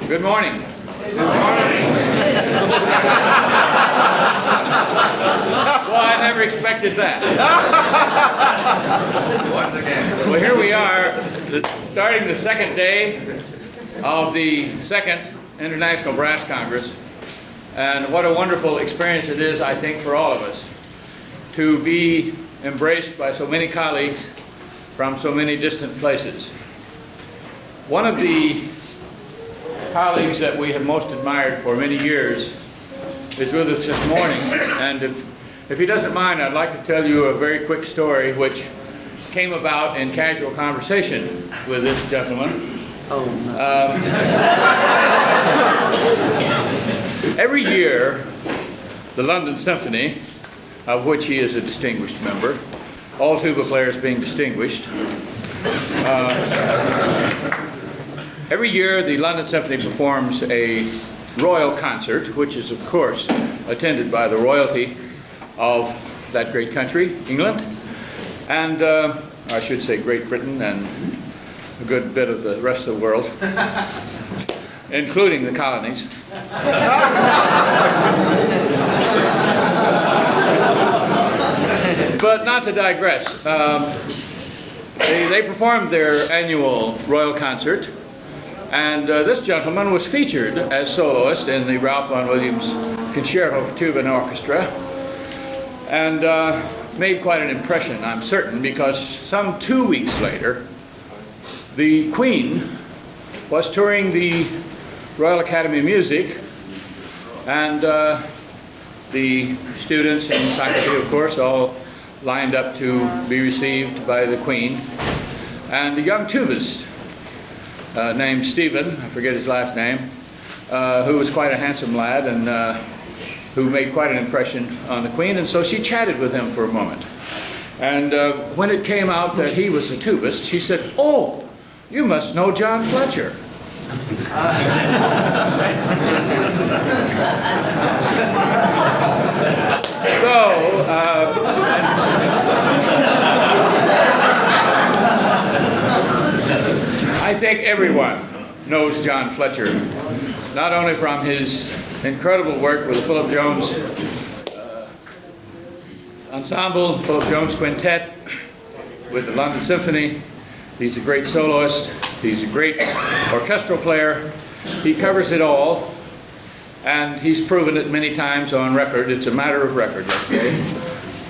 Good morning. Good morning. Well, I never expected that. Once again. Well, here we are, starting the second day of the second International Brass Congress. And what a wonderful experience it is, I think, for all of us to be embraced by so many colleagues from so many distant places. One of the colleagues that we have most admired for many years is with us this morning, and if he doesn't mind, I'd like to tell you a very quick story which came about in casual conversation with this gentleman. Oh, no. Every year, the London Symphony, of which he is a distinguished member, all tuba players being distinguished, every year, the London Symphony performs a royal concert, which is, of course, attended by the royalty of that great country, England, and I should say Great Britain and a good bit of the rest of the world, including the colonies. But not to digress, they performed their annual royal concert. And this gentleman was featured as soloist in the Ralph Vaughan Williams Concerto for Tuba and Orchestra, and made quite an impression, I'm certain, because some 2 weeks later, the Queen was touring the Royal Academy of Music, and the students and faculty, of course, all lined up to be received by the Queen, and the young tubist named Stephen, I forget his last name, who was quite a handsome lad and who made quite an impression on the Queen, and so she chatted with him for a moment. And when it came out that he was a tubist, she said, "Oh, you must know John Fletcher." I think everyone knows John Fletcher, not only from his incredible work with the Philip Jones ensemble, Philip Jones quintet, with the London Symphony. He's a great soloist. He's a great orchestral player. He covers it all, and he's proven it many times on record. It's a matter of record, let's say.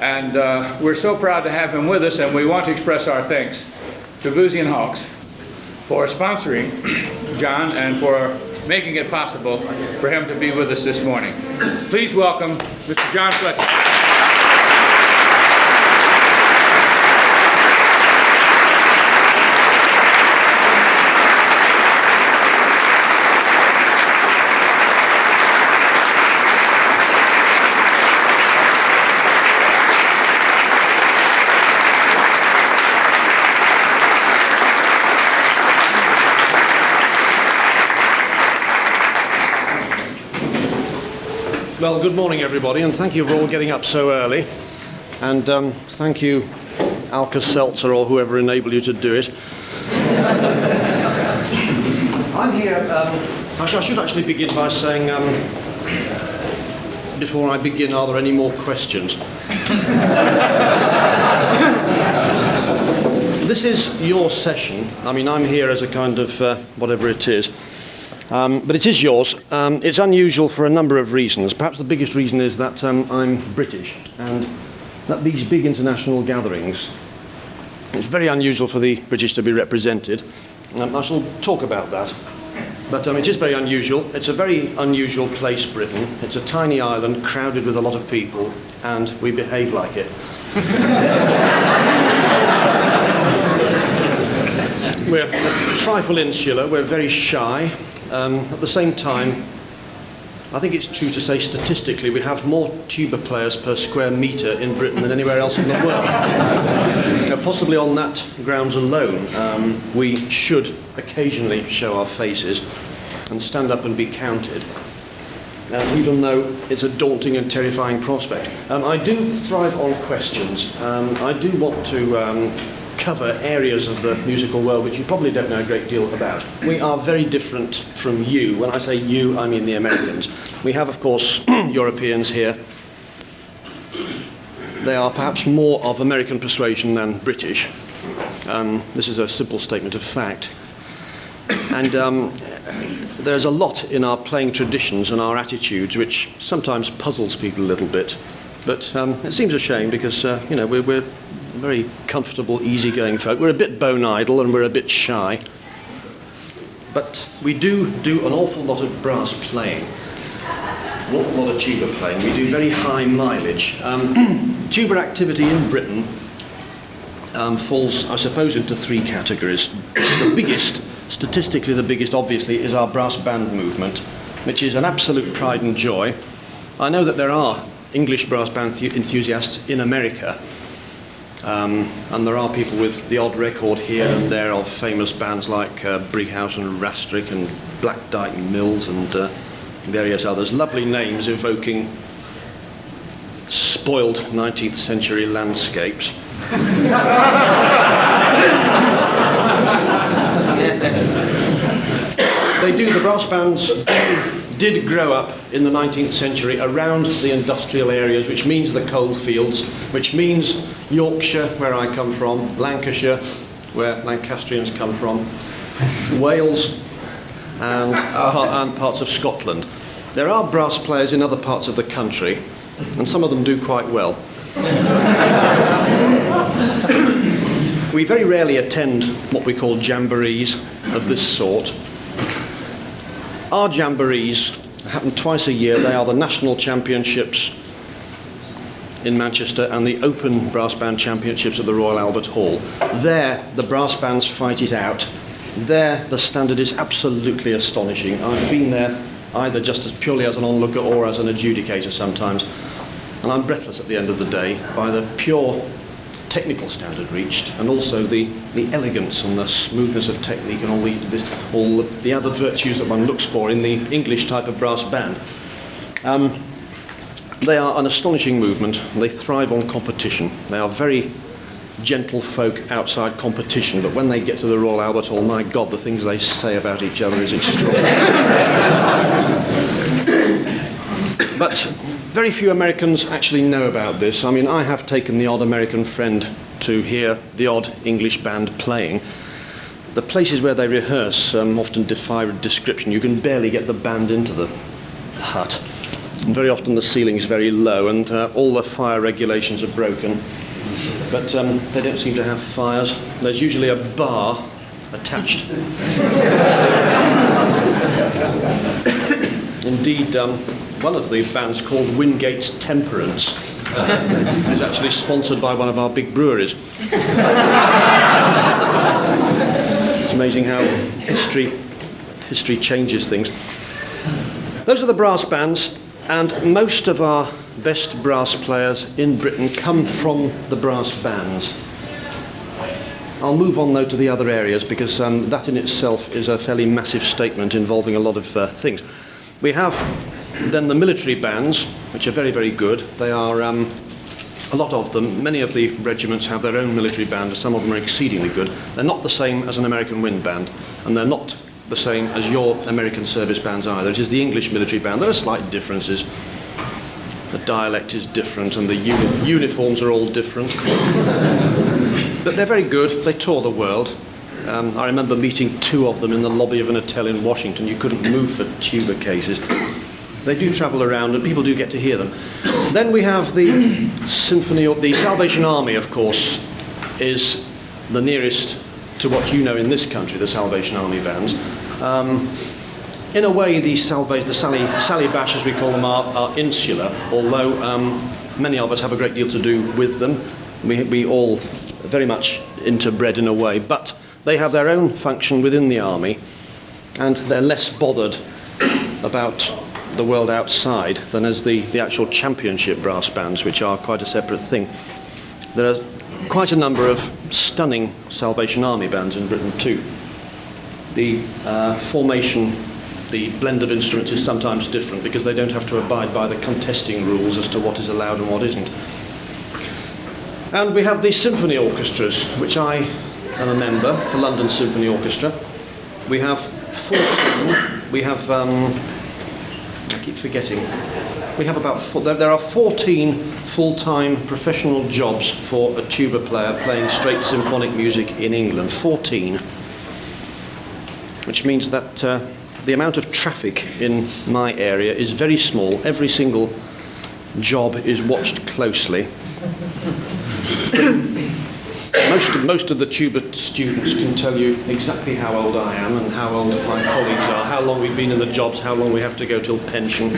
And we're so proud to have him with us, and we want to express our thanks to Boozy and Hawks for sponsoring John and for making it possible for him to be with us this morning. Please welcome Mr. John Fletcher. Well, good morning, everybody, and thank you for all getting up so early. And thank you, Alka-Seltzer, or whoever enabled you to do it. I'm here. I should actually begin by saying, before I begin, are there any more questions? This is your session. I mean, I'm here as a kind of whatever it is. But it is yours. It's unusual for a number of reasons. Perhaps the biggest reason is that I'm British, and at these big international gatherings, it's very unusual for the British to be represented. I shall talk about that. But it is very unusual. It's a very unusual place, Britain. It's a tiny island crowded with a lot of people, and we behave like it. We're a trifle insular. We're very shy. At the same time, I think it's true to say statistically we have more tuba players per square metre in Britain than anywhere else in the world. Now, possibly on that grounds alone, we should occasionally show our faces and stand up and be counted, even though it's a daunting and terrifying prospect. I do thrive on questions. I do want to cover areas of the musical world which you probably don't know a great deal about. We are very different from you. When I say you, I mean the Americans. We have, of course, Europeans here. They are perhaps more of American persuasion than British. This is a simple statement of fact. And there's a lot in our playing traditions and our attitudes which sometimes puzzles people a little bit. But it seems a shame because, you know, we're very comfortable, easygoing folk. We're a bit bone idle and we're a bit shy. But we do an awful lot of brass playing, an awful lot of tuba playing. We do very high mileage. Tuba activity in Britain falls, I suppose, into three categories. The biggest, statistically the biggest, obviously, is our brass band movement, which is an absolute pride and joy. I know that there are English brass band enthusiasts in America, and there are people with the odd record here and there of famous bands like Brighouse and Rastrick and Black Dyke Mills and various others. Lovely names evoking spoiled 19th century landscapes. The brass bands did grow up in the 19th century around the industrial areas, which means the coal fields, which means Yorkshire, where I come from, Lancashire, where Lancastrians come from, Wales, and parts of Scotland. There are brass players in other parts of the country, and some of them do quite well. We very rarely attend what we call jamborees of this sort. Our jamborees happen twice a year. They are the national championships in Manchester and the Open Brass Band Championships at the Royal Albert Hall. There, the brass bands fight it out. There, the standard is absolutely astonishing. I've been there either just as purely as an onlooker or as an adjudicator sometimes. And I'm breathless at the end of the day by the pure technical standard reached, and also the elegance and the smoothness of technique and all the other virtues that one looks for in the English type of brass band. They are an astonishing movement. They thrive on competition. They are very gentle folk outside competition, but when they get to the Royal Albert Hall, my God, the things they say about each other is extraordinary. But very few Americans actually know about this. I mean, I have taken the odd American friend to hear the odd English band playing. The places where they rehearse often defy description. You can barely get the band into the hut. And very often the ceiling's very low and all the fire regulations are broken. But they don't seem to have fires. There's usually a bar attached. Indeed, one of the bands, called Wingate's Temperance, is actually sponsored by one of our big breweries. It's amazing how history changes things. Those are the brass bands, and most of our best brass players in Britain come from the brass bands. I'll move on though to the other areas because that in itself is a fairly massive statement involving a lot of things. We have then the military bands, which are very, very good. They are, a lot of them, many of the regiments have their own military band, some of them are exceedingly good. They're not the same as an American wind band, and they're not the same as your American service bands either. It is the English military band. There are slight differences. The dialect is different, and the uniforms are all different. But they're very good. They tour the world. I remember meeting two of them in the lobby of an hotel in Washington. You couldn't move for tuba cases. They do travel around and people do get to hear them. Then we have the symphony, or the Salvation Army, of course, is the nearest to what you know in this country, the Salvation Army bands. In a way, the Sally Bash, as we call them, are insular, although many of us have a great deal to do with them. We all very much interbred in a way, but they have their own function within the army, and they're less bothered about the world outside than as the actual championship brass bands, which are quite a separate thing. There are quite a number of stunning Salvation Army bands in Britain too. The formation, the blend of instruments is sometimes different because they don't have to abide by the contesting rules as to what is allowed and what isn't. And we have the symphony orchestras, which I am a member, the London Symphony Orchestra. We have 14, we have, I keep forgetting, we have about, there are 14 full-time professional jobs for a tuba player playing straight symphonic music in England, 14. Which means that the amount of traffic in my area is very small. Every single job is watched closely. Most of the tuba students can tell you exactly how old I am and how old my colleagues are, how long we've been in the jobs, how long we have to go till pension.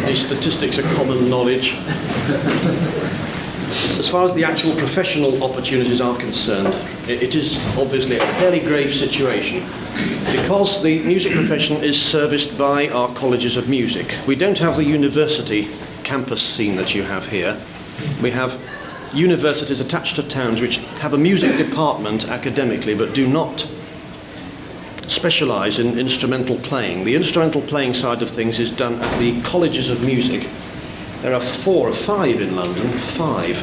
These statistics are common knowledge. As far as the actual professional opportunities are concerned, it is obviously a fairly grave situation because the music profession is serviced by our colleges of music. We don't have the university campus scene that you have here. We have universities attached to towns which have a music department academically but do not specialise in instrumental playing. The instrumental playing side of things is done at the colleges of music. There are 4 or 5 in London, 5,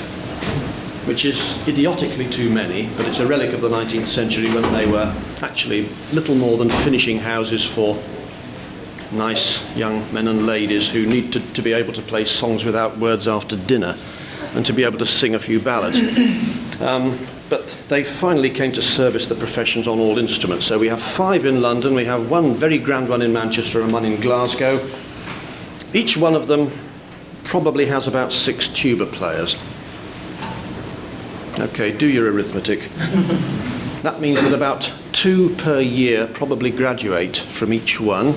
which is idiotically too many, but it's a relic of the 19th century when they were actually little more than finishing houses for nice young men and ladies who need to be able to play songs without words after dinner and to be able to sing a few ballads. But they finally came to service the professions on all instruments. So we have 5 in London, we have 1 very grand one in Manchester and 1 in Glasgow. Each one of them probably has about 6 tuba players. Okay, do your arithmetic. That means that about 2 per year probably graduate from each one.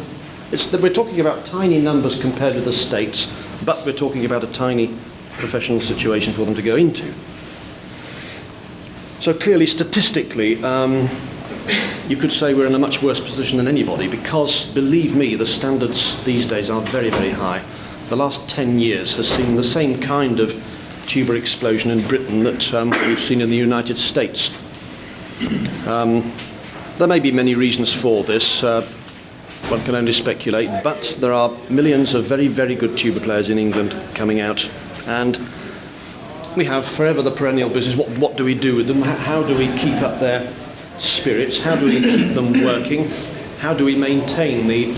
We're talking about tiny numbers compared with the States, but we're talking about a tiny professional situation for them to go into. So clearly, statistically, you could say we're in a much worse position than anybody because, believe me, the standards these days are very, very high. The last 10 years has seen the same kind of tuba explosion in Britain that we've seen in the United States. There may be many reasons for this. One can only speculate, but there are millions of very, very good tuba players in England coming out, and we have forever the perennial business. What do we do with them? How do we keep up their spirits? How do we keep them working? How do we maintain the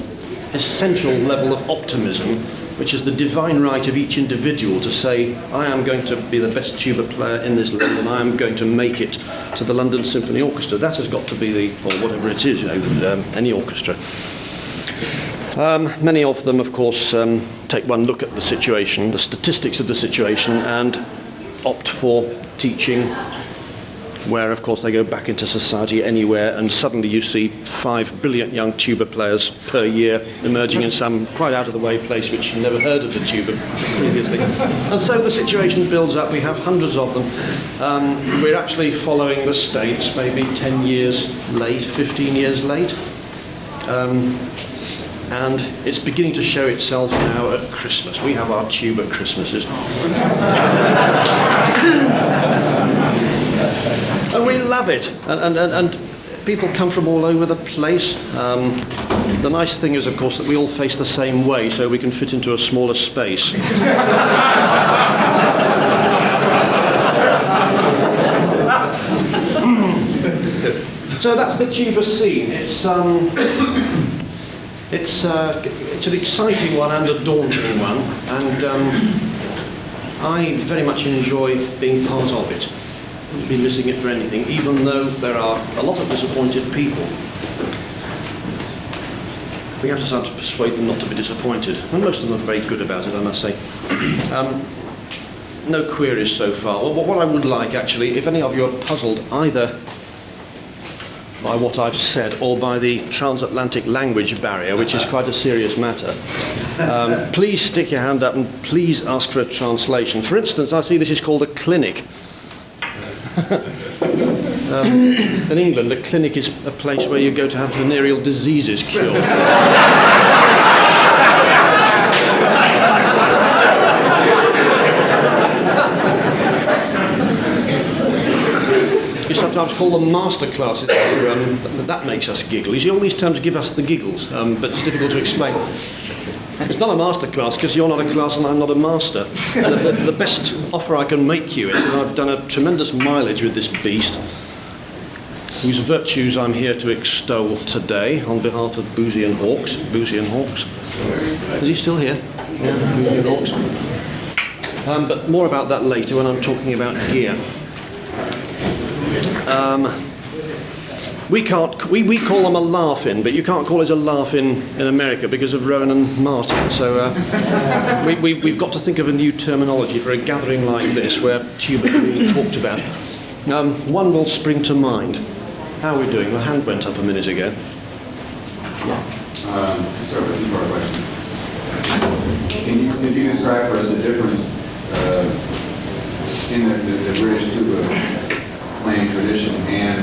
essential level of optimism, which is the divine right of each individual to say, I am going to be the best tuba player in this land and I am going to make it to the London Symphony Orchestra. That has got to be or whatever it is, any orchestra. Many of them, of course, take one look at the situation, the statistics of the situation, and opt for teaching, where, of course, they go back into society anywhere, and suddenly you see 5 brilliant young tuba players per year emerging in some quite out-of-the-way place which you never heard of the tuba previously. And so the situation builds up. We have hundreds of them. We're actually following the States, maybe 10 years late, 15 years late. And it's beginning to show itself now at Christmas. We have our tuba Christmases. And we love it. And people come from all over the place. The nice thing is, of course, that we all face the same way, so we can fit into a smaller space. So that's the tuba scene. It's an exciting one and a daunting one, and I very much enjoy being part of it. I wouldn't be missing it for anything, even though there are a lot of disappointed people. We have to start to persuade them not to be disappointed, and most of them are very good about it, I must say. No queries so far. Well, what I would like, actually, if any of you are puzzled either by what I've said or by the transatlantic language barrier, which is quite a serious matter, please stick your hand up and please ask for a translation. For instance, I see this is called a clinic. In England, a clinic is a place where you go to have venereal diseases cured. You sometimes call them master classes. That makes us giggle. You see, all these terms give us the giggles, but it's difficult to explain. It's not a master class because you're not a class and I'm not a master. And the best offer I can make you is that I've done a tremendous mileage with this beast, whose virtues I'm here to extol today on behalf of Boozy and Hawks. Boozy and Hawks. Is he still here? Yeah, Boozy and Hawks. But more about that later when I'm talking about gear. We call them a laugh-in, but you can't call it a laugh-in in America because of Rowan and Martin. So we've got to think of a new terminology for a gathering like this where tuba is being talked about. One will spring to mind. How are we doing? My hand went up a minute ago. Start with a two-part question. Can you describe for us the difference in the British tuba playing tradition and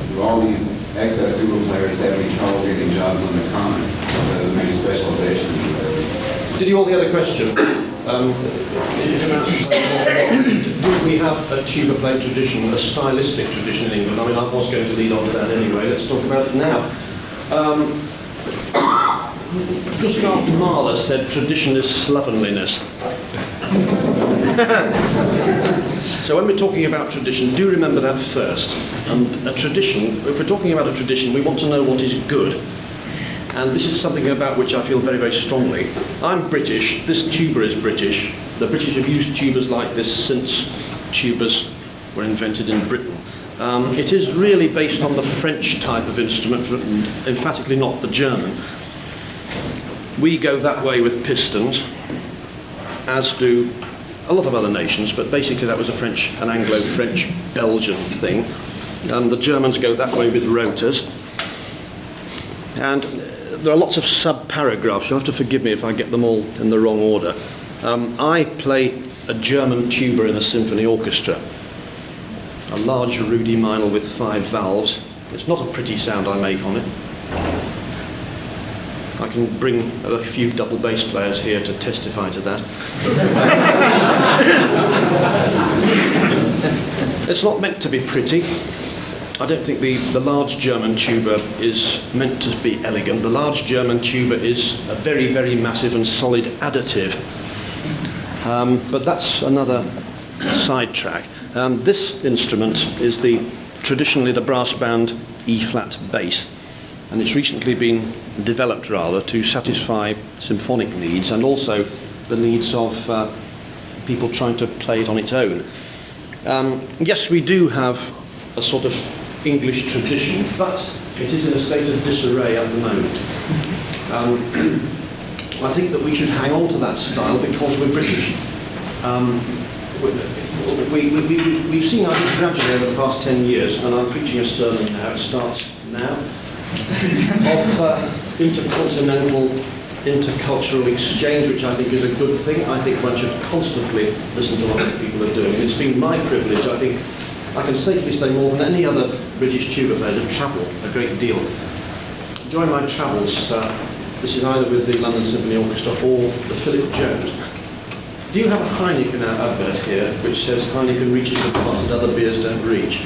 do all these excess tuba players having trouble getting jobs on the common? Maybe specialization. Did you all hear the question? Do we have a tuba playing tradition, a stylistic tradition in England? I mean, I was going to lead on to that anyway. Let's talk about it now. Gustav Mahler said tradition is slovenliness. So when we're talking about tradition, do remember that first. A tradition, if we're talking about a tradition, we want to know what is good. And this is something about which I feel very, very strongly. I'm British, this tuba is British. The British have used tubas like this since tubas were invented in Britain. It is really based on the French type of instrument, and emphatically not the German. We go that way with pistons, as do a lot of other nations, but basically that was an Anglo-French Belgian thing. The Germans go that way with rotors. And there are lots of sub-paragraphs. You'll have to forgive me if I get them all in the wrong order. I play a German tuba in a symphony orchestra. A large Rudy Meinl with 5 valves. It's not a pretty sound I make on it. I can bring a few double bass players here to testify to that. It's not meant to be pretty. I don't think the large German tuba is meant to be elegant. The large German tuba is a very, very massive and solid additive. But that's another sidetrack. This instrument is traditionally the brass band E-flat bass. And it's recently been developed rather to satisfy symphonic needs and also the needs of people trying to play it on its own. Yes, we do have a sort of English tradition, but it is in a state of disarray at the moment. I think that we should hang on to that style because we're British. We've seen, I think, gradually over the past 10 years, and I'm preaching a sermon now, it starts now, of intercontinental, intercultural exchange, which I think is a good thing. I think one should constantly listen to what other people are doing. It's been my privilege, I think, I can safely say more than any other British tuba player, to travel a great deal. During my travels, this is either with the London Symphony Orchestra or the Philip Jones. Do you have a Heineken advert here which says Heineken reaches the parts that other beers don't reach?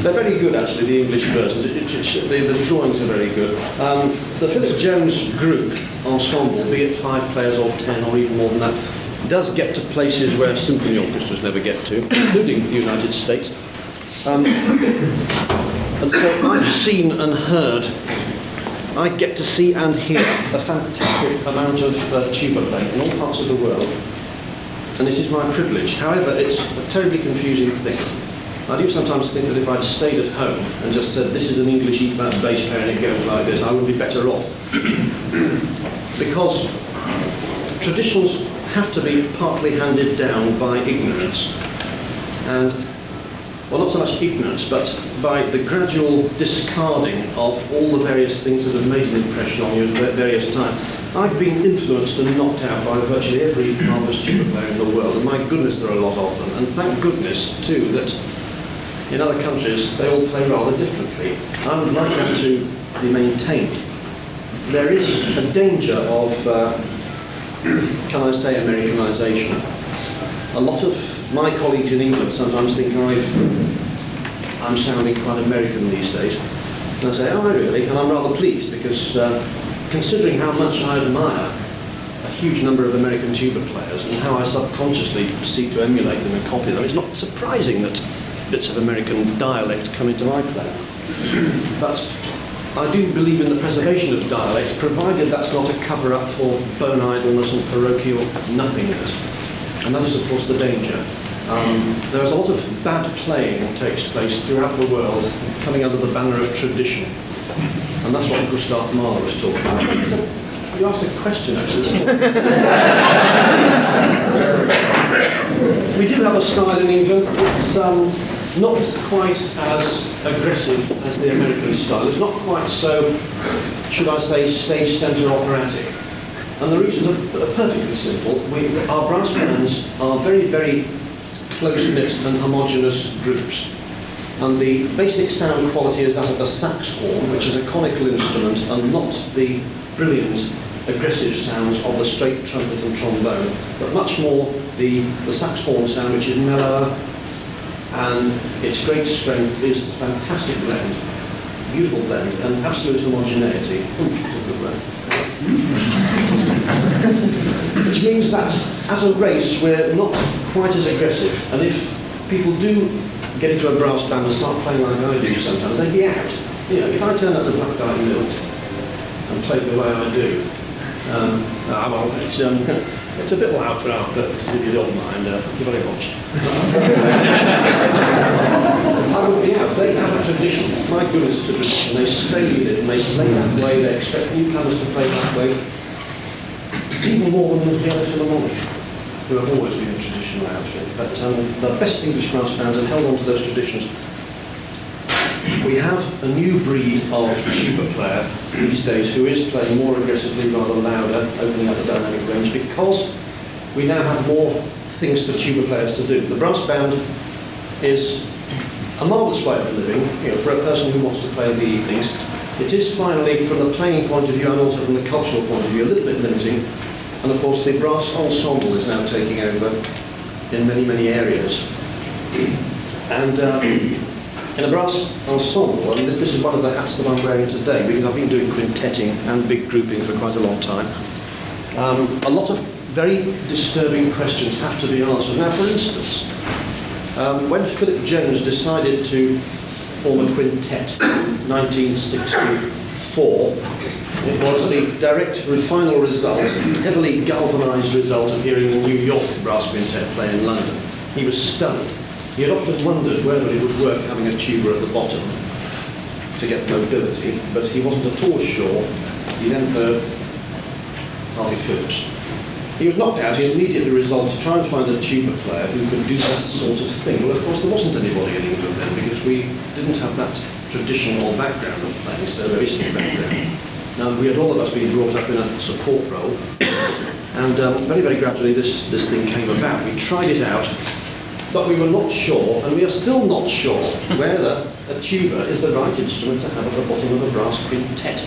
They're very good, actually, the English versions. The drawings are very good. The Philip Jones group ensemble, be it 5 players or 10 or even more than that, does get to places where symphony orchestras never get to, including the United States. And so I've seen and heard, I get to see and hear a fantastic amount of tuba playing in all parts of the world. And this is my privilege. However, it's a terribly confusing thing. I do sometimes think that if I'd stayed at home and just said, this is an English E-flat bass player and it goes like this, I would be better off. Because traditions have to be partly handed down by ignorance. And, well, not so much ignorance, but by the gradual discarding of all the various things that have made an impression on you at various times. I've been influenced and knocked out by virtually every marvellous tuba player in the world, and my goodness, there are a lot of them. And thank goodness, too, that in other countries they all play rather differently. I would like that to be maintained. There is a danger of, can I say, Americanisation. A lot of my colleagues in England sometimes think I'm sounding quite American these days. And I say, oh, really? And I'm rather pleased because considering how much I admire a huge number of American tuba players and how I subconsciously seek to emulate them and copy them, it's not surprising that bits of American dialect come into my playing. But I do believe in the preservation of dialects, provided that's not a cover-up for bone idleness and parochial nothingness. And that is, of course, the danger. There's a lot of bad playing that takes place throughout the world, coming under the banner of tradition. And that's what Gustav Mahler was talking about. You asked a question, actually. We do have a style in England. It's not quite as aggressive as the American style. It's not quite so, should I say, stage centre operatic. And the reasons are perfectly simple. Our brass bands are very, very close-knit and homogeneous groups. And the basic sound quality is that of the sax horn, which is a conical instrument, and not the brilliant aggressive sounds of the straight trumpet and trombone, but much more the sax horn sound, which is mellower, and its great strength is fantastic blend, beautiful blend, and absolute homogeneity. Which means that as a race we're not quite as aggressive, and if people do get into a brass band and start playing like I do sometimes, they'd be out. You know, if I turn up to Black Diamond Mills and play the way I do, well, it's a bit loud for our purposes, if you don't mind. Thank you very much. I would be out. They have a tradition. My goodness, it's a tradition. They stay with it and they play that way. They expect newcomers to play that way. Even more than the other Philharmonic, who have always been a traditional outfit. But the best English brass bands have held on to those traditions. We have a new breed of tuba player these days who is playing more aggressively, rather louder, opening up the dynamic range, because we now have more things for tuba players to do. The brass band is a marvellous way of living, you know, for a person who wants to play in the evenings. It is finally, from the playing point of view and also from the cultural point of view, a little bit limiting. And of course the brass ensemble is now taking over in many, many areas. And in a brass ensemble, and this is one of the hats that I'm wearing today, because I've been doing quintetting and big grouping for quite a long time, a lot of very disturbing questions have to be answered. Now, for instance, when Philip Jones decided to form a quintet in 1964, it was the direct final result, heavily galvanised result of hearing the New York brass quintet play in London. He was stunned. He had often wondered whether it would work having a tuba at the bottom to get mobility, but he wasn't at all sure. He then heard Harvey Phillips. He was knocked out. He immediately resolved to try and find a tuba player who could do that sort of thing. Well, of course, there wasn't anybody in England then, because we didn't have that traditional background of playing, so there is no background. We had all of us been brought up in a support role, and very, very gradually this thing came about. We tried it out, but we were not sure, and we are still not sure, whether a tuba is the right instrument to have at the bottom of a brass quintet.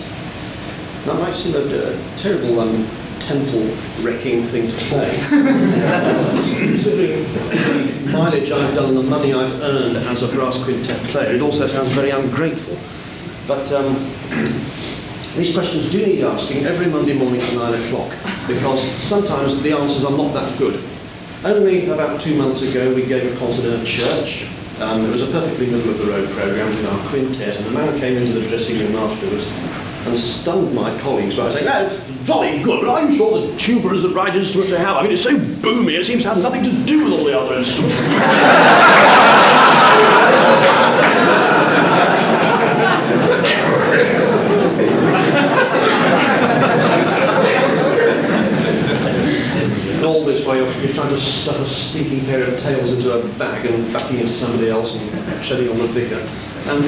That might seem a terrible temple-wrecking thing to say. Considering the mileage I've done and the money I've earned as a brass quintet player, it also sounds very ungrateful. But these questions do need asking every Monday morning at 9 o'clock, because sometimes the answers are not that good. Only about 2 months ago we gave a concert in a church. It was a perfectly middle-of-the-road programme with our quintet, and a man came into the dressing room afterwards and stunned my colleagues by saying, "No, it's jolly good, but I'm sure the tuba is the right instrument to have. I mean, it's so boomy, it seems to have nothing to do with all the other instruments." All this way off, you're trying to stuff a stinking pair of tails into a bag and backing into somebody else and treading on the vicar. And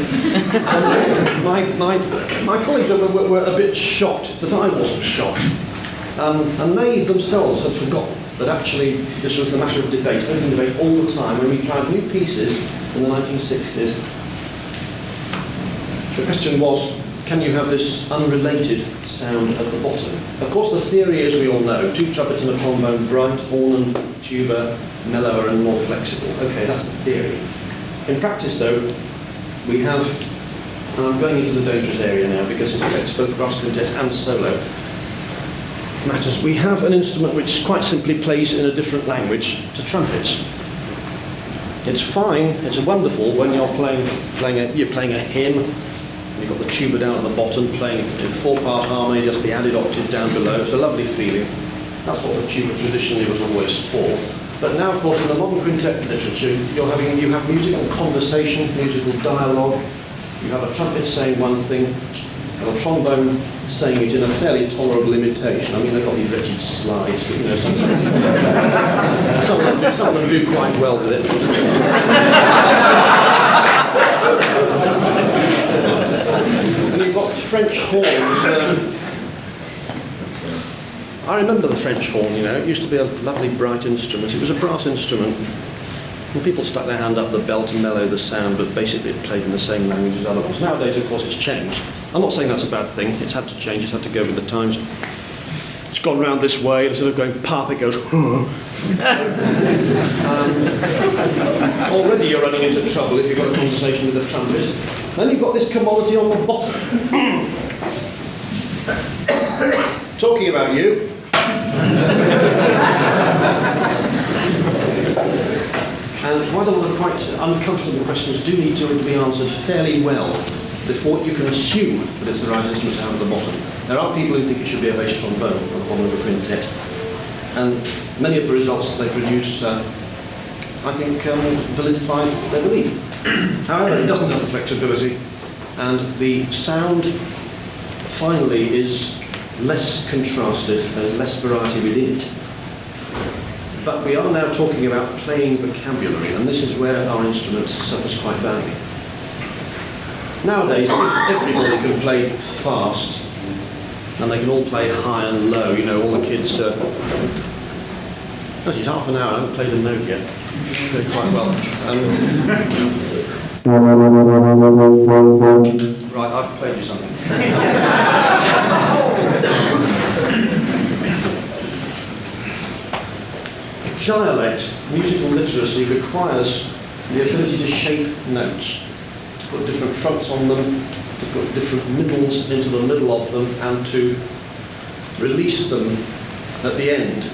my colleagues were a bit shocked that I wasn't shocked. And they themselves had forgotten that actually this was the matter of debate, open debate all the time. When we tried new pieces in the 1960s, the question was, can you have this unrelated sound at the bottom? Of course, the theory, as we all know, 2 trumpets and a trombone, bright, horn and tuba, mellower and more flexible. Okay, that's the theory. In practice, though, we have And I'm going into the dangerous area now because it affects both brass quintet and solo matters. We have an instrument which quite simply plays in a different language to trumpets. It's fine, it's wonderful when you're playing a hymn, you've got the tuba down at the bottom, playing in 4-part harmony, just the added octave down below. It's a lovely feeling. That's what the tuba traditionally was always for. But now, of course, in the modern quintet literature, you have musical conversation, musical dialogue. You have a trumpet saying one thing, and a trombone saying it in a fairly tolerable imitation. I mean, they've got these wretched slides, but, you know, some of them do quite well with it. And you've got French horns. I remember the French horn, you know. It used to be a lovely, bright instrument. It was a brass instrument. And people stuck their hand up the bell to mellow the sound, but basically it played in the same language as other ones. Nowadays, of course, it's changed. I'm not saying that's a bad thing. It's had to change. It's had to go with the times. It's gone round this way. Instead of going pop, it goes. Already you're running into trouble if you've got a conversation with a trumpet. Then you've got this commodity on the bottom. Talking about you. And quite a lot of quite uncomfortable questions do need to be answered fairly well before you can assume that it's the right instrument to have at the bottom. There are people who think it should be a bass trombone at the bottom of a quintet. And many of the results that they produce, I think, validify their belief. However, it doesn't have the flexibility, and the sound finally is less contrasted, there's less variety within it. But we are now talking about playing vocabulary, and this is where our instrument suffers quite badly. Nowadays, everybody can play fast, and they can all play high and low. You know, all the kids. Actually, it's half an hour. I haven't played a note yet. Did quite well. Right, I've played you something. Dialect, musical literacy, requires the ability to shape notes, to put different fronts on them, to put different middles into the middle of them, and to release them at the end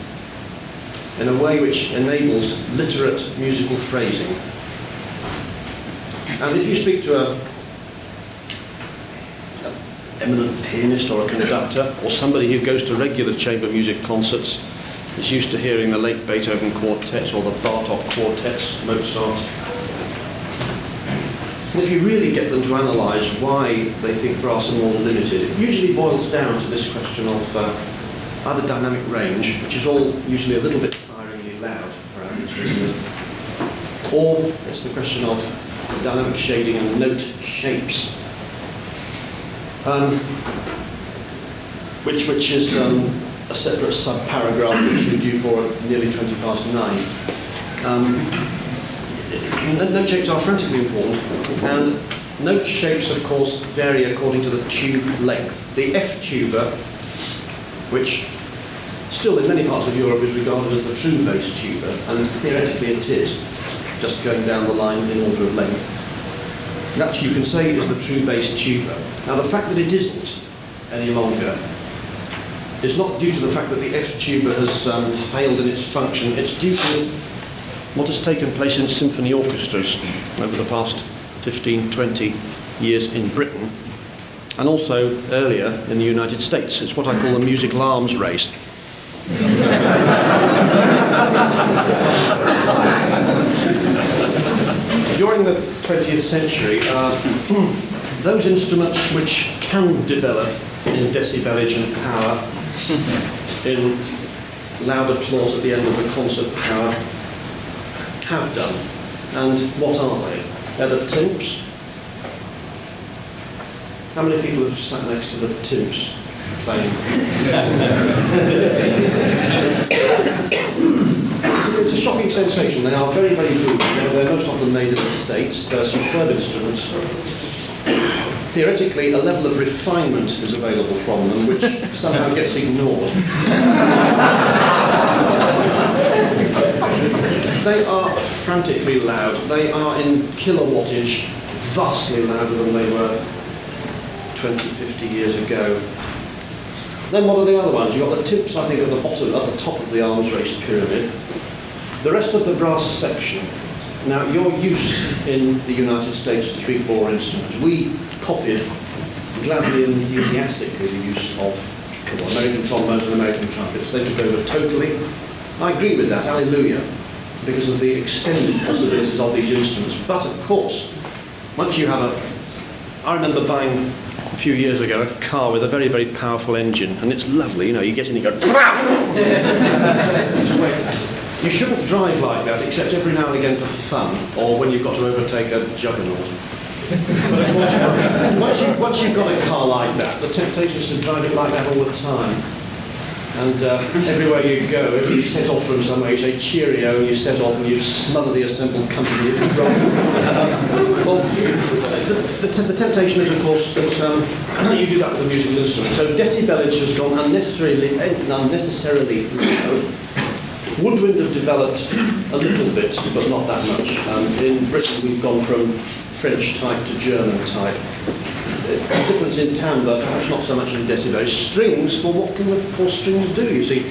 in a way which enables literate musical phrasing. And if you speak to an eminent pianist or a conductor, or somebody who goes to regular chamber music concerts, is used to hearing the late Beethoven quartets or the Bartok quartets, Mozart. And if you really get them to analyse why they think brass are more limited, it usually boils down to this question of either dynamic range, which is all usually a little bit tiringly loud for our instruments, or it's the question of dynamic shading and note shapes, which is a separate sub-paragraph which we're due for at nearly 9:20. Note shapes are frantically important, and note shapes, of course, vary according to the tube length. The F tuba, which still in many parts of Europe is regarded as the true bass tuba, and theoretically it is, just going down the line in order of length. That you can say is the true bass tuba. Now the fact that it isn't any longer is not due to the fact that the F tuba has failed in its function. It's due to what has taken place in symphony orchestras over the past 15, 20 years in Britain, and also earlier in the United States. It's what I call the musical arms race. During the 20th century, those instruments which can develop in decibelage and power, in loud applause at the end of the concert power, have done. And what are they? They're the timps. How many people have sat next to the timps playing? It's a shocking sensation. They are very, very good. They're most often made in the States. They're superb instruments. Theoretically, a level of refinement is available from them, which somehow gets ignored. They are frantically loud. They are in kilowattage, vastly louder than they were 20, 50 years ago. Then what are the other ones? You've got the tips, I think, at the bottom, at the top of the arms race pyramid. The rest of the brass section. Now, you're used in the United States to three bore instruments. We copied, gladly and enthusiastically, the use of American trombones and American trumpets. They took over totally. I agree with that, hallelujah, because of the extended possibilities of these instruments. But of course, once you have I remember buying a few years ago a car with a very, very powerful engine, and it's lovely, you know, you get in and you go, you shouldn't drive like that, except every now and again for fun, or when you've got to overtake a juggernaut. But of course, once you've got a car like that, the temptation is to drive it like that all the time. And everywhere you go, if you set off from somewhere, you say cheerio, and you set off and you smother the assembled company. Well, the temptation is, of course, that you do that with a musical instrument. So decibelage has gone unnecessarily low. Woodwind have developed a little bit, but not that much. In Britain, we've gone from French type to German type. The difference in timbre, perhaps not so much in decibels. Strings, well, what can the poor strings do, you see?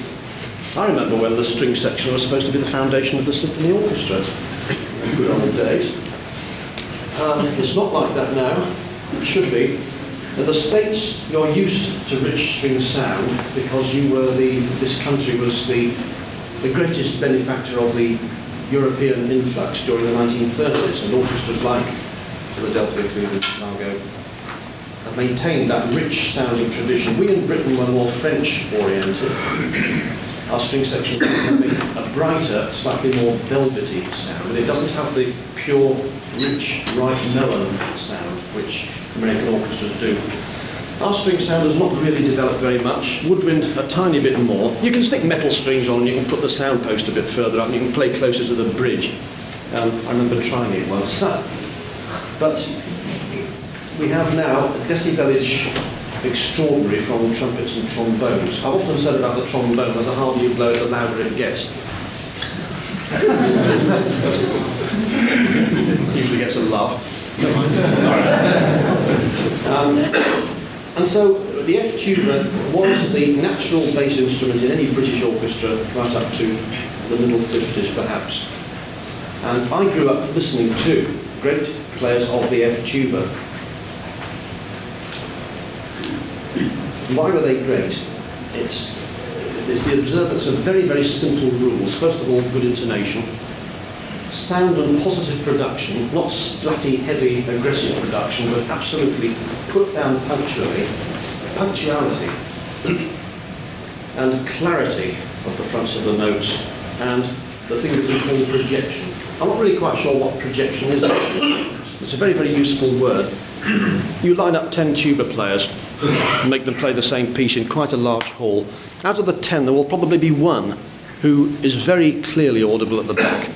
I remember when the string section was supposed to be the foundation of the symphony orchestra. Good old days. It's not like that now. It should be. In the States, you're used to rich string sound because this country was the greatest benefactor of the European influx during the 1930s, and orchestras like Philadelphia, Cleveland, Chicago have maintained that rich sounding tradition. We in Britain were more French oriented. Our string section has a brighter, slightly more velvety sound, but it doesn't have the pure, rich, ripe melon sound which American orchestras do. Our string sound has not really developed very much. Woodwind a tiny bit more. You can stick metal strings on and you can put the sound post a bit further up and you can play closer to the bridge. I remember trying it once. But we have now a decibelage extraordinary from trumpets and trombones. I've often said about the trombone that the harder you blow it, the louder it gets. Usually gets a laugh. And so the F tuba was the natural bass instrument in any British orchestra right up to the middle 50s perhaps. And I grew up listening to great players of the F tuba. Why were they great? It's the observance of very, very simple rules. First of all, good intonation. Sound and positive production, not splatty, heavy, aggressive production, but absolutely put down punctually, punctuality, and clarity of the fronts of the notes, and the thing that we call projection. I'm not really quite sure what projection is. It's a very, very useful word. You line up 10 tuba players and make them play the same piece in quite a large hall. Out of the 10, there will probably be one who is very clearly audible at the back.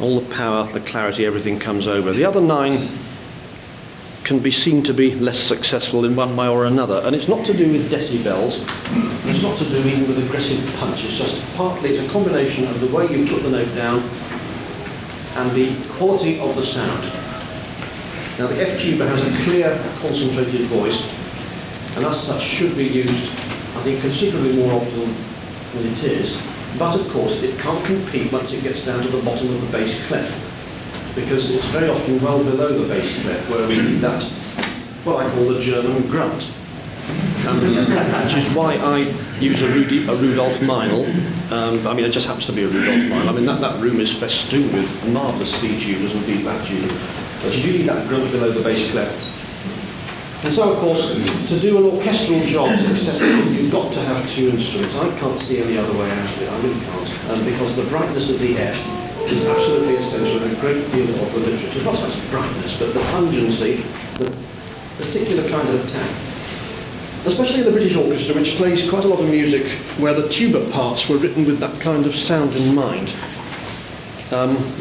All the power, the clarity, everything comes over. The other 9 can be seen to be less successful in one way or another. And it's not to do with decibels. It's not to do even with aggressive punch. It's just partly, it's a combination of the way you put the note down and the quality of the sound. Now the F tuba has a clear, concentrated voice, and as such should be used, I think, considerably more often than it is. But of course, it can't compete once it gets down to the bottom of the bass clef, because it's very often well below the bass clef where we need that, what I call the German grunt. Which is why I use a Rudolph Meinl. I mean, it just happens to be a Rudolph Meinl. I mean, that room is festooned with marvellous C tuners and B flat tuners. But you do need that grunt below the bass clef. And so, of course, to do an orchestral job successfully, you've got to have 2 instruments. I can't see any other way out of it, I really can't. Because the brightness of the F is absolutely essential in a great deal of the literature. Not so much brightness, but the pungency, the particular kind of attack. Especially in the British Orchestra, which plays quite a lot of music where the tuba parts were written with that kind of sound in mind.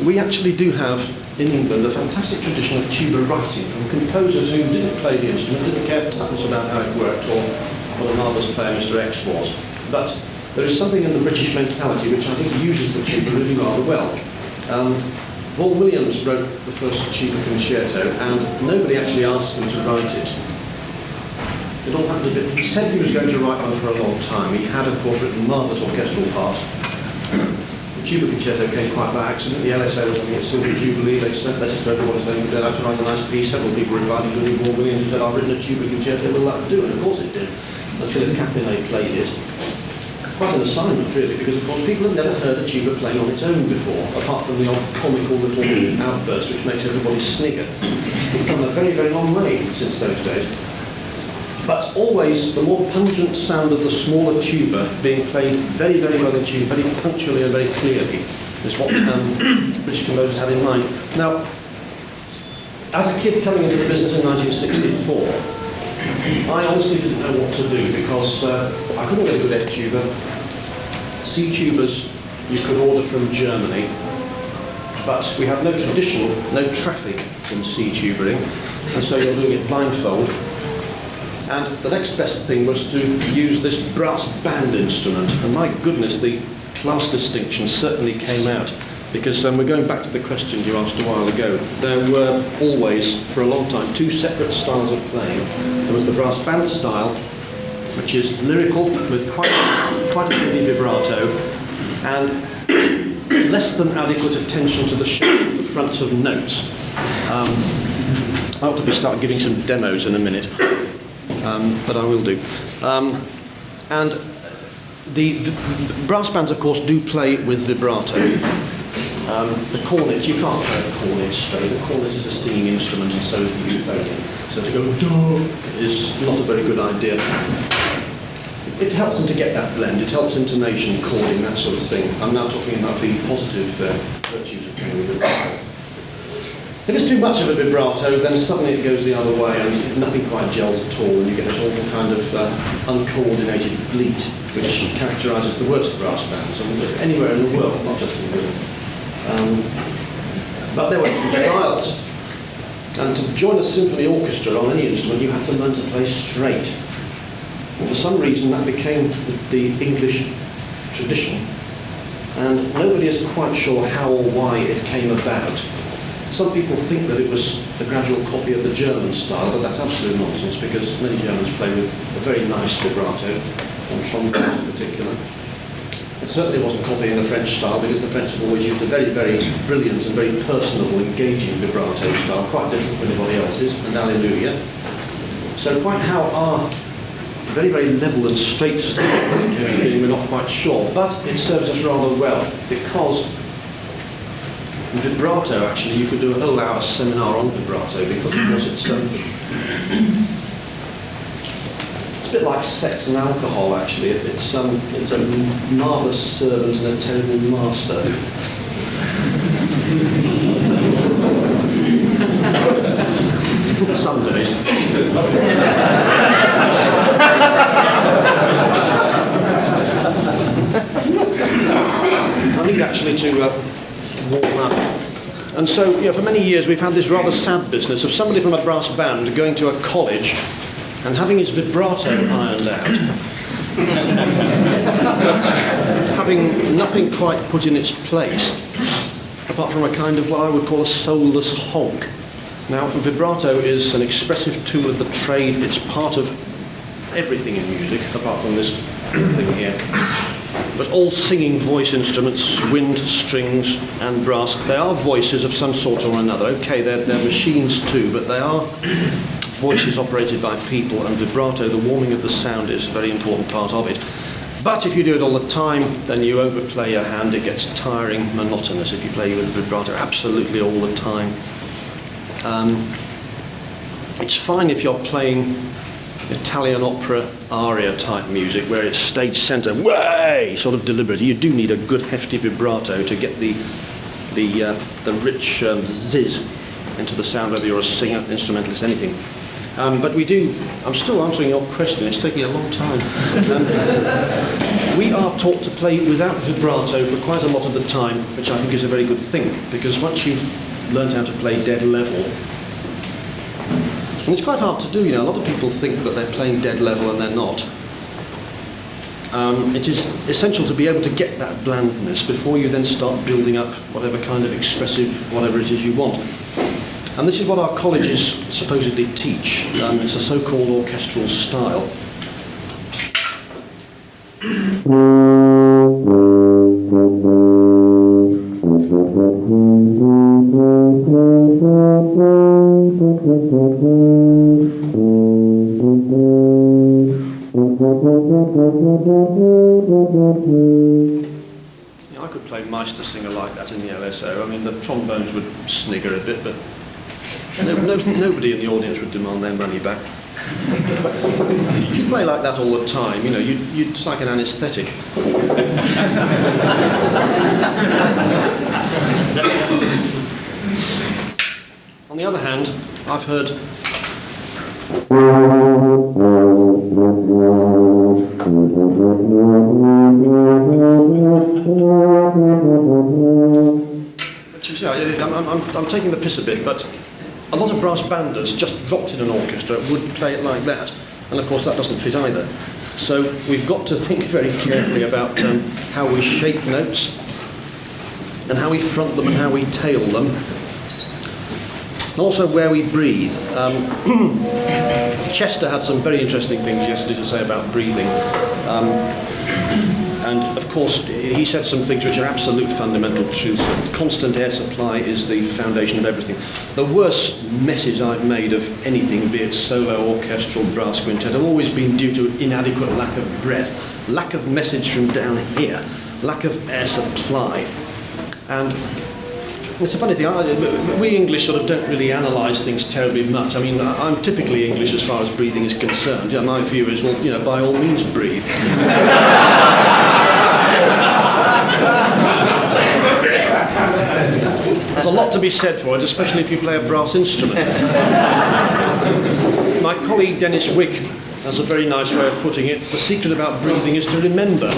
We actually do have, in England, a fantastic tradition of tuba writing from composers who didn't play the instrument, didn't care tuppence about how it worked or what a marvellous player Mr. X was. But there is something in the British mentality which I think uses the tuba really rather well. Paul Williams wrote the first tuba concerto, and nobody actually asked him to write it. It all happened a bit. He said he was going to write one for a long time. He had, of course, written marvellous orchestral parts. The Tuba Concerto came quite by accident. The LSA was having its Silver Jubilee. They sent letters to everyone saying they'd like to write a nice piece. Several people were invited, including Vaughan Williams, who said, I've written a Tuba Concerto, will that do? And of course it did. And Philip Capinet played it. Quite an assignment, really, because of course people have never heard a tuba playing on its own before, apart from the odd comical little outburst which makes everybody snigger. We've come a very, very long way since those days. But always the more pungent sound of the smaller tuba being played very, very well in tune, very punctually and very clearly, is what British composers had in mind. Now, as a kid coming into the business in 1964, I honestly didn't know what to do because I couldn't get a good F tuba. C tubas you could order from Germany, but we have no tradition, no traffic in C tubering, and so you're doing it blindfold. And the next best thing was to use this brass band instrument, and my goodness, the class distinction certainly came out. Because we're going back to the questions you asked a while ago. There were always, for a long time, two separate styles of playing. There was the brass band style, which is lyrical with quite a heavy vibrato, and less than adequate attention to the shape of the fronts of notes. I ought to start giving some demos in a minute, but I will do. And the brass bands, of course, do play with vibrato. The cornet, you can't play a cornet straight. The cornet is a singing instrument and so is the euphonium. So to go do is not a very good idea. It helps them to get that blend. It helps intonation, chording, that sort of thing. I'm now talking about the positive virtues of playing with vibrato. If it's too much of a vibrato, then suddenly it goes the other way and nothing quite gels at all, and you get this awful kind of uncoordinated bleat, which characterises the worst brass bands anywhere in the world, not just in Britain. But there were two styles, and to join a symphony orchestra on any instrument you had to learn to play straight. And for some reason that became the English tradition, and nobody is quite sure how or why it came about. Some people think that it was a gradual copy of the German style, but that's absolute nonsense because many Germans play with a very nice vibrato, on trombones in particular. It certainly wasn't copying the French style because the French have always used a very, very brilliant and very personable, engaging vibrato style, quite different from anybody else's, and Alleluia. So quite how our very, very level and straight style came into being, we're not quite sure, but it serves us rather well because in vibrato, actually, you could do a whole hour seminar on vibrato because, of course, it's a bit like sex and alcohol, actually. It's a marvellous servant and a terrible master. Some days. I need actually to warm up. And so, for many years we've had this rather sad business of somebody from a brass band going to a college and having his vibrato ironed out, but having nothing quite put in its place, apart from a kind of what I would call a soulless honk. Now, vibrato is an expressive tool of the trade. It's part of everything in music, apart from this thing here. But all singing voice instruments, wind, strings and brass, they are voices of some sort or another. Okay, they're machines too, but they are voices operated by people, and vibrato, the warming of the sound, is a very important part of it. But if you do it all the time, then you overplay your hand. It gets tiring, monotonous if you play with vibrato absolutely all the time. It's fine if you're playing Italian opera aria type music where it's stage centre, way, sort of deliberate. You do need a good hefty vibrato to get the rich zizz into the sound, whether you're a singer, instrumentalist, anything. But we do, I'm still answering your question, it's taking a long time. We are taught to play without vibrato for quite a lot of the time, which I think is a very good thing, because once you've learned how to play dead level, and it's quite hard to do, a lot of people think that they're playing dead level and they're not. It is essential to be able to get that blandness before you then start building up whatever kind of expressive, whatever it is you want. And this is what our colleges supposedly teach. It's a so-called orchestral style. I could play Meistersinger like that in the LSO. I mean, the trombones would snigger a bit, but nobody in the audience would demand their money back. If you play like that all the time, you know, it's like an anaesthetic. On the other hand, I've heard I'm taking the piss a bit, but a lot of brass banders just dropped in an orchestra would play it like that, and of course that doesn't fit either. So we've got to think very carefully about how we shape notes, and how we front them and how we tail them. And also where we breathe. Chester had some very interesting things yesterday to say about breathing. And of course, he said some things which are absolute fundamental truths. Constant air supply is the foundation of everything. The worst messes I've made of anything, be it solo, orchestral, brass, quintet, have always been due to inadequate lack of breath, lack of message from down here, lack of air supply. And it's a funny thing, we English sort of don't really analyse things terribly much. I mean, I'm typically English as far as breathing is concerned. Yeah, my view is, well, you know, by all means breathe. There's a lot to be said for it, especially if you play a brass instrument. My colleague Dennis Wick has a very nice way of putting it. The secret about breathing is to remember.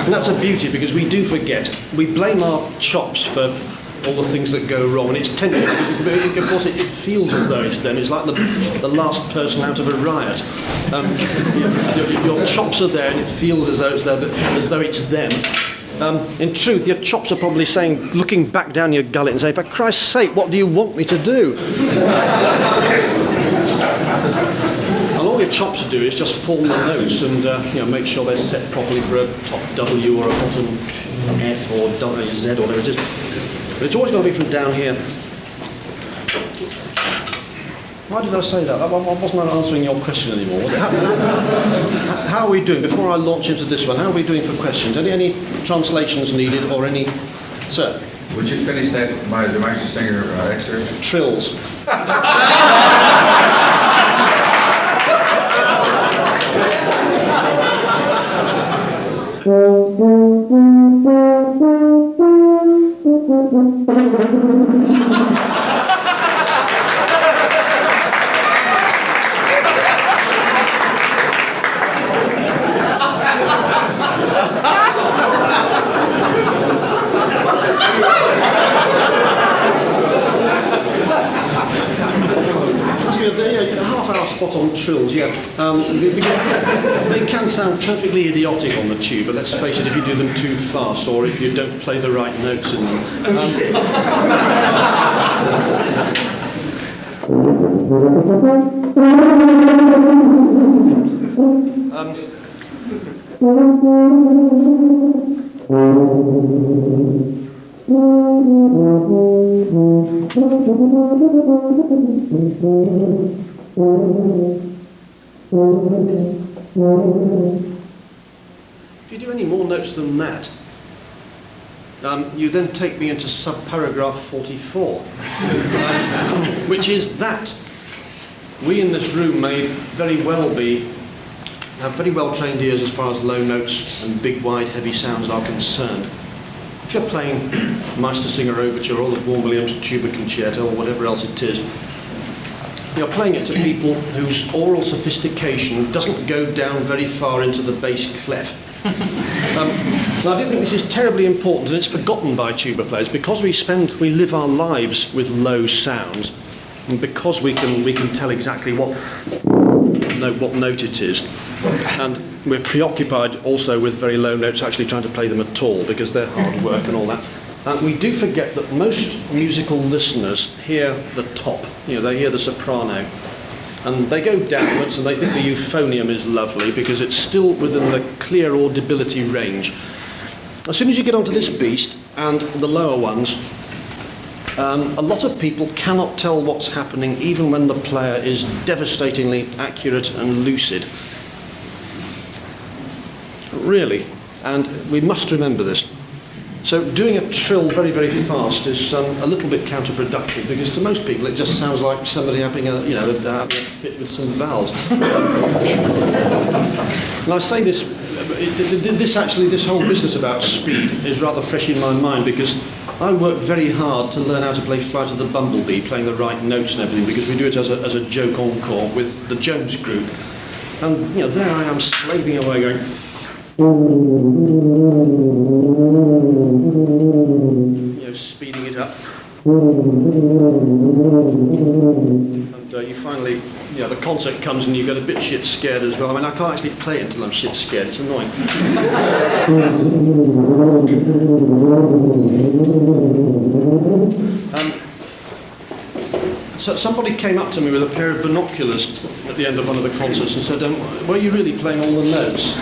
And that's a beauty, because we do forget. We blame our chops for all the things that go wrong, and it's tempting because of course it feels as though it's them. It's like the last person out of a riot. Your chops are there and it feels as though it's there, as though it's them. In truth, your chops are probably saying, looking back down your gullet and saying, for Christ's sake, what do you want me to do? And all your chops do is just form the notes and you know, make sure they're set properly for a top W or a bottom F or Z or whatever it is. But it's always got to be from down here. Why did I say that? I wasn't answering your question anymore. How are we doing? Before I launch into this one, how are we doing for questions? Any translations needed or any... Sir? Would you finish that, the Meistersinger excerpt? Trills. Half-hour spot on trills, yeah. They can sound perfectly idiotic on the tuba, but let's face it, if you do them too fast or if you don't play the right notes in them. If you do any more notes than that, you then take me into subparagraph 44, which is that we in this room may very well have very well trained ears as far as low notes and big, wide, heavy sounds are concerned. If you're playing Meistersinger Overture or the Vaughan Williams Tuba Concerto or whatever else it is, you're playing it to people whose oral sophistication doesn't go down very far into the bass clef. Now I do think this is terribly important, and it's forgotten by tuba players, because we live our lives with low sounds, and because we can tell exactly what note it is. and we're preoccupied also with very low notes actually trying to play them at all because they're hard work and all that. And we do forget that most musical listeners hear the top, they hear the soprano, and they go downwards and they think the euphonium is lovely because it's still within the clear audibility range. As soon as you get onto this beast and the lower ones, a lot of people cannot tell what's happening even when the player is devastatingly accurate and lucid. Really, and we must remember this. So doing a trill very, very fast is a little bit counterproductive because to most people it just sounds like somebody having a fit with some valves. And I say this, this whole business about speed is rather fresh in my mind because I work very hard to learn how to play Flight of the Bumblebee, playing the right notes and everything, because we do it as a joke encore with the Jones group. And there I am slaving away going, speeding it up. And you finally, the concert comes and you get a bit shit scared as well. I mean, I can't actually play it until I'm shit scared. It's annoying. So somebody came up to me with a pair of binoculars at the end of one of the concerts and said, were you really playing all the notes?